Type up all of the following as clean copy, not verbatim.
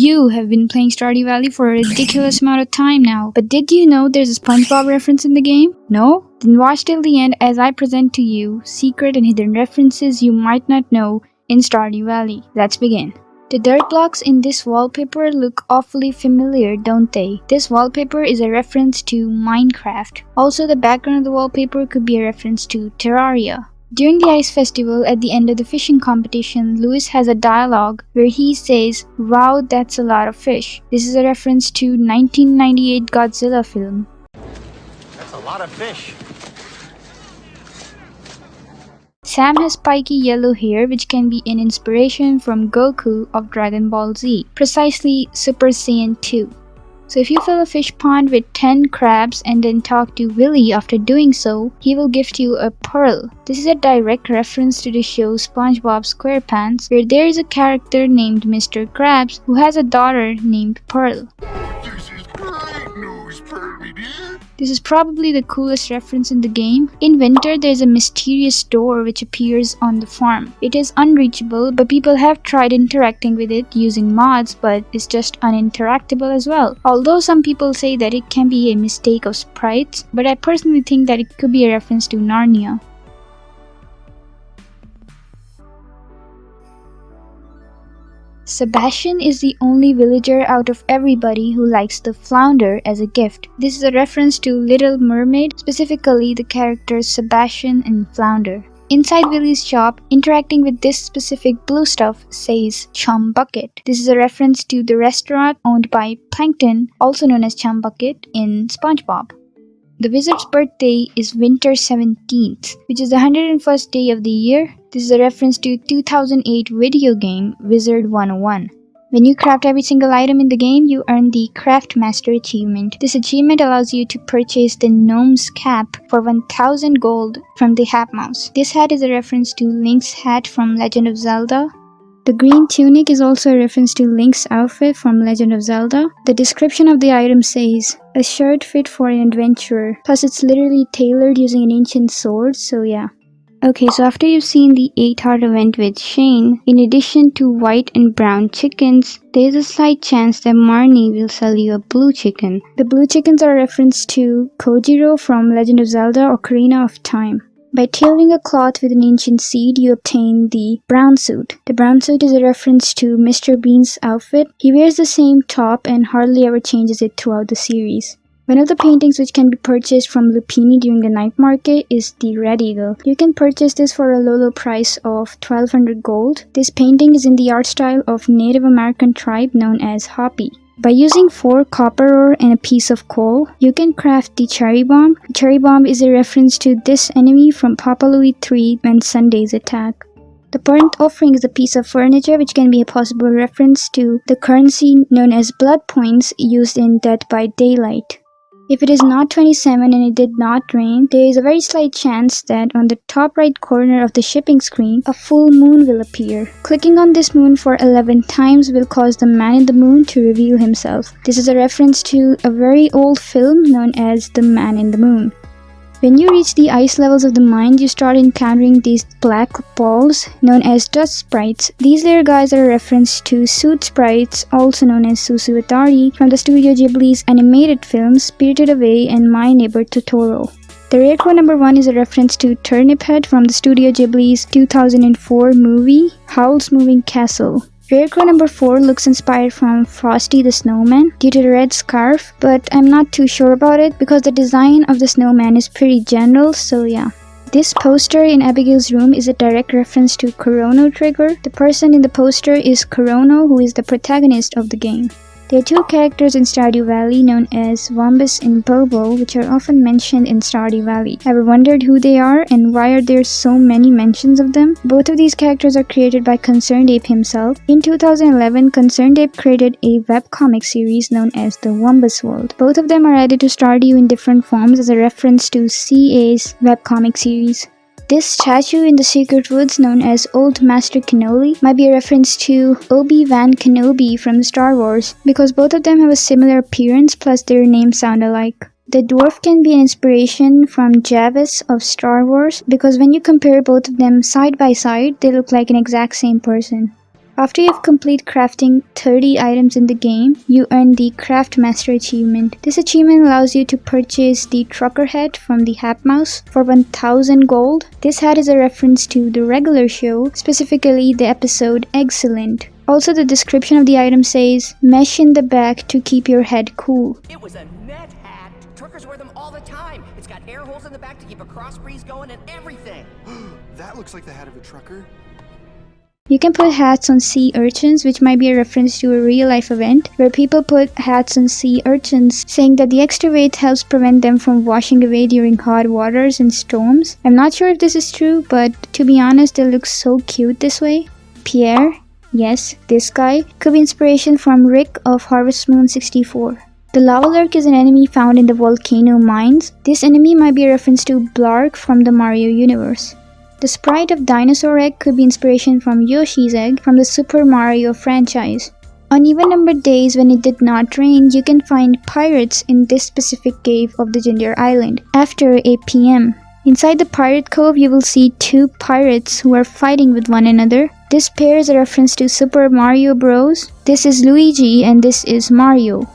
You have been playing Stardew Valley for a ridiculous amount of time now, but did you know there's a SpongeBob reference in the game? No? Then watch till the end as I present to you secret and hidden references you might not know in Stardew Valley. Let's begin. The dirt blocks in this wallpaper look awfully familiar, don't they? This wallpaper is a reference to Minecraft. Also, the background of the wallpaper could be a reference to Terraria. During the Ice Festival, at the end of the fishing competition, Lewis has a dialogue where he says, "Wow, that's a lot of fish." This is a reference to 1998 Godzilla film. That's a lot of fish. Sam has spiky yellow hair, which can be an inspiration from Goku of Dragon Ball Z, precisely Super Saiyan 2. So if you fill a fish pond with 10 crabs and then talk to Willy after doing so, he will gift you a pearl. This is a direct reference to the show SpongeBob SquarePants, where there is a character named Mr. Krabs who has a daughter named Pearl. This is great news, Prairie dear. This is probably the coolest reference in the game. In winter, there is a mysterious door which appears on the farm. It is unreachable, but people have tried interacting with it using mods, but it's just uninteractable as well. Although some people say that it can be a mistake of Sprites, but I personally think that it could be a reference to Narnia. Sebastian is the only villager out of everybody who likes the flounder as a gift. This is a reference to Little Mermaid, specifically the characters Sebastian and Flounder. Inside Willy's shop, interacting with this specific blue stuff says Chum Bucket. This is a reference to the restaurant owned by Plankton, also known as Chum Bucket, in SpongeBob. The wizard's birthday is Winter 17th, which is the 101st day of the year. This is a reference to 2008 video game Wizard 101. When you craft every single item in the game, you earn the Craft Master achievement. This achievement allows you to purchase the Gnome's Cap for 1000 gold from the Hat Mouse. This hat is a reference to Link's hat from Legend of Zelda. The green tunic is also a reference to Link's outfit from Legend of Zelda. The description of the item says, "A shirt fit for an adventurer." Plus it's literally tailored using an ancient sword, so yeah. Okay, so after you've seen the 8-heart event with Shane, in addition to white and brown chickens, there is a slight chance that Marnie will sell you a blue chicken. The blue chickens are a reference to Kojiro from Legend of Zelda Ocarina of Time. By tailoring a cloth with an ancient seed, you obtain the brown suit. The brown suit is a reference to Mr. Bean's outfit. He wears the same top and hardly ever changes it throughout the series. One of the paintings which can be purchased from Lupini during the night market is the Red Eagle. You can purchase this for a low price of 1200 gold. This painting is in the art style of Native American tribe known as Hopi. By using 4 copper ore and a piece of coal, you can craft the cherry bomb. The cherry bomb is a reference to this enemy from Papa Louie 3 and Sunday's attack. The burnt offering is a piece of furniture which can be a possible reference to the currency known as blood points used in Dead by Daylight. If it is not 27 and it did not rain, there is a very slight chance that on the top right corner of the shipping screen, a full moon will appear. Clicking on this moon for 11 times will cause the man in the moon to reveal himself. This is a reference to a very old film known as The Man in the Moon. When you reach the ice levels of the mine, you start encountering these black balls known as dust sprites. These little guys are a reference to Suit Sprites, also known as Susuwatari, from the Studio Ghibli's animated films Spirited Away and My Neighbor Totoro. The Rarecrow number 1 is a reference to Turnip Head from the Studio Ghibli's 2004 movie Howl's Moving Castle. Rarecrow number 4 looks inspired from Frosty the Snowman due to the red scarf, but I'm not too sure about it because the design of the snowman is pretty general, so yeah. This poster in Abigail's room is a direct reference to Chrono Trigger. The person in the poster is Chrono, who is the protagonist of the game. There are 2 characters in Stardew Valley known as Rhombus and Bobo, which are often mentioned in Stardew Valley. Ever wondered who they are and why are there so many mentions of them? Both of these characters are created by Concerned Ape himself. In 2011, Concerned Ape created a webcomic series known as The Rhombus World. Both of them are added to Stardew in different forms as a reference to CA's webcomic series. This statue in the secret woods known as Old Master Cantoli might be a reference to Obi-Wan Kenobi from Star Wars because both of them have a similar appearance plus their names sound alike. The dwarf can be an inspiration from Javis of Star Wars because when you compare both of them side by side, they look like an exact same person. After you have complete crafting 30 items in the game, you earn the Craft Master achievement. This achievement allows you to purchase the trucker hat from the Hat Mouse for 1000 gold. This hat is a reference to the regular show, specifically the episode Excellent. Also, the description of the item says, mesh in the back to keep your head cool. It was a net hat. Truckers wear them all the time. It's got air holes in the back to keep a cross breeze going and everything. That looks like the hat of a trucker. You can put hats on sea urchins, which might be a reference to a real-life event, where people put hats on sea urchins, saying that the extra weight helps prevent them from washing away during hot waters and storms. I'm not sure if this is true, but to be honest, they look so cute this way. Pierre, yes, this guy, could be inspiration from Rick of Harvest Moon 64. The Lava Lurk is an enemy found in the volcano mines. This enemy might be a reference to Blark from the Mario universe. The sprite of Dinosaur Egg could be inspiration from Yoshi's Egg from the Super Mario franchise. On even-numbered days when it did not rain, you can find pirates in this specific cave of the Ginger Island after 8 PM. Inside the pirate cove, you will see two pirates who are fighting with one another. This pair is a reference to Super Mario Bros. This is Luigi and this is Mario.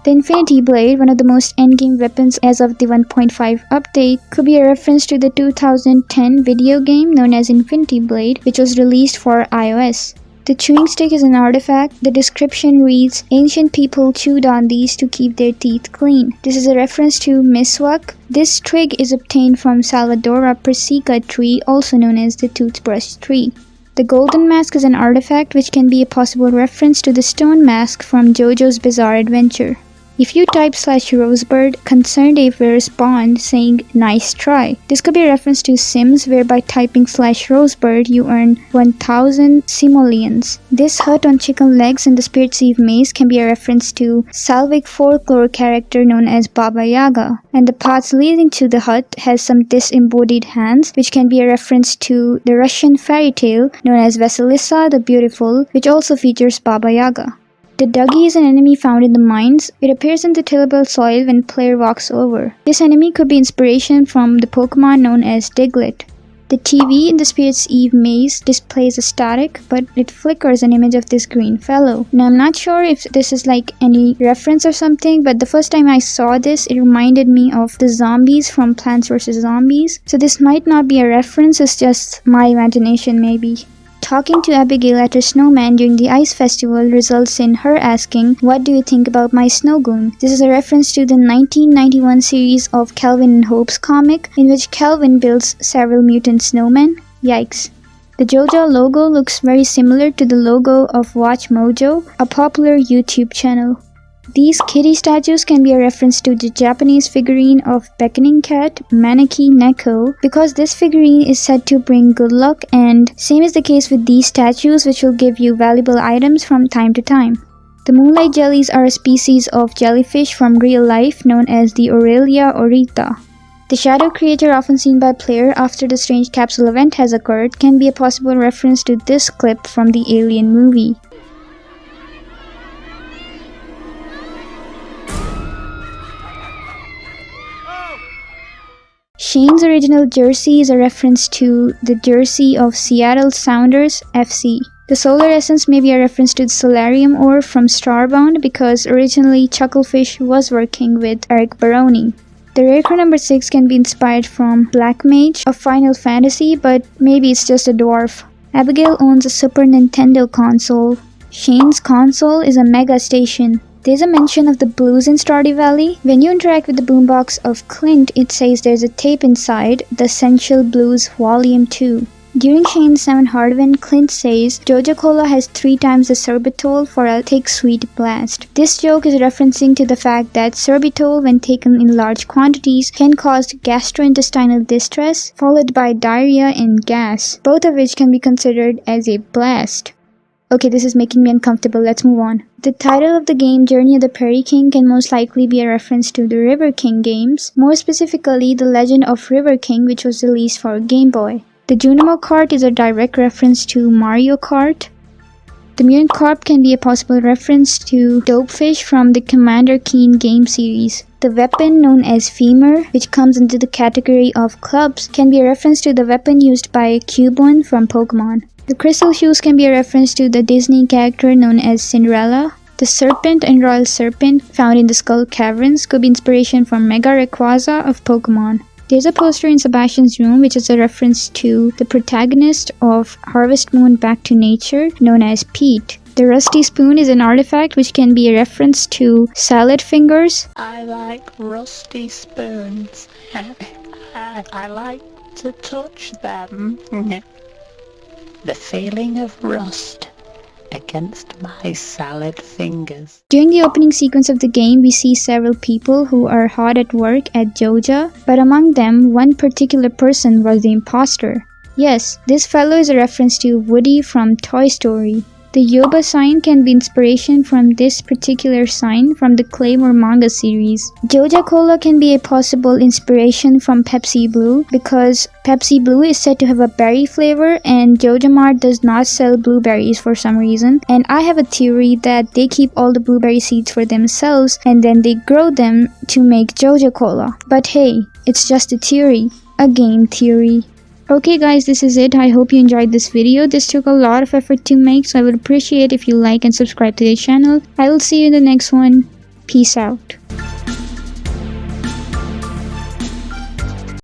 The Infinity Blade, one of the most endgame weapons as of the 1.5 update, could be a reference to the 2010 video game known as Infinity Blade, which was released for iOS. The chewing stick is an artifact. The description reads, ancient people chewed on these to keep their teeth clean. This is a reference to miswak. This twig is obtained from Salvadora persica tree, also known as the toothbrush tree. The golden mask is an artifact which can be a possible reference to the stone mask from JoJo's Bizarre Adventure. If you type /Rosebird, Concerned Ape will respond saying, nice try. This could be a reference to Sims, where by typing /Rosebird you earn 1000 simoleons. This hut on chicken legs in the Spirit Sieve maze can be a reference to Salvic folklore character known as Baba Yaga. And the paths leading to the hut has some disembodied hands, which can be a reference to the Russian fairy tale known as Vasilisa the Beautiful, which also features Baba Yaga. The Dougie is an enemy found in the mines. It appears in the tillable soil when player walks over. This enemy could be inspiration from the Pokemon known as Diglett. The TV in the Spirit's Eve maze displays a static, but it flickers an image of this green fellow. Now I'm not sure if this is like any reference or something, but the first time I saw this, it reminded me of the zombies from Plants vs. Zombies. So this might not be a reference, it's just my imagination maybe. Talking to Abigail at her snowman during the ice festival results in her asking, what do you think about my Snowgoon? This is a reference to the 1991 series of Calvin and Hope's comic, in which Calvin builds several mutant snowmen. Yikes. The JoJo logo looks very similar to the logo of Watch Mojo, a popular YouTube channel. These kitty statues can be a reference to the Japanese figurine of Beckoning Cat, Maneki Neko, because this figurine is said to bring good luck, and same is the case with these statues, which will give you valuable items from time to time. The moonlight jellies are a species of jellyfish from real life known as the Aurelia aurita. The shadow creature often seen by player after the strange capsule event has occurred can be a possible reference to this clip from the Alien movie. Shane's original jersey is a reference to the jersey of Seattle Sounders FC. The solar essence may be a reference to the solarium ore from Starbound because originally Chucklefish was working with Eric Baroni. The Rarecrow number 6 can be inspired from Black Mage of Final Fantasy, but maybe it's just a dwarf. Abigail owns a Super Nintendo console. Shane's console is a Mega Station. There's a mention of the blues in Stardew Valley. When you interact with the boombox of Clint, it says there's a tape inside, The Essential Blues Volume 2. During Shane's 7 Hardwin, Clint says, JoJo Cola has 3 times the sorbitol for a thick sweet blast. This joke is referencing to the fact that sorbitol, when taken in large quantities, can cause gastrointestinal distress, followed by diarrhea and gas, both of which can be considered as a blast. Okay, this is making me uncomfortable, let's move on. The title of the game, Journey of the Prairie King, can most likely be a reference to the River King games, more specifically The Legend of River King, which was released for Game Boy. The Junimo cart is a direct reference to Mario Kart. The mutant carp can be a possible reference to Dopefish from the Commander Keen game series. The weapon known as Femur, which comes into the category of clubs, can be a reference to the weapon used by Cubone from Pokemon. The crystal shoes can be a reference to the Disney character known as Cinderella. The serpent and royal serpent found in the Skull Caverns could be inspiration from Mega Rayquaza of Pokemon. There's a poster in Sebastian's room which is a reference to the protagonist of Harvest Moon Back to Nature, known as Pete. The rusty spoon is an artifact which can be a reference to salad fingers. I like rusty spoons. I like to touch them. The feeling of rust against my salad fingers. During the opening sequence of the game, we see several people who are hard at work at JoJo, but among them, one particular person was the imposter. Yes, this fellow is a reference to Woody from Toy Story. The Yoba sign can be inspiration from this particular sign from the Claymore manga series. JoJo Cola can be a possible inspiration from Pepsi Blue because Pepsi Blue is said to have a berry flavor and JoJo Mart does not sell blueberries for some reason. And I have a theory that they keep all the blueberry seeds for themselves and then they grow them to make JoJo Cola. But hey, it's just a theory. A game theory. Okay guys, this is it. I hope you enjoyed this video. This took a lot of effort to make, so I would appreciate if you like and subscribe to the channel. I will see you in the next one. Peace out.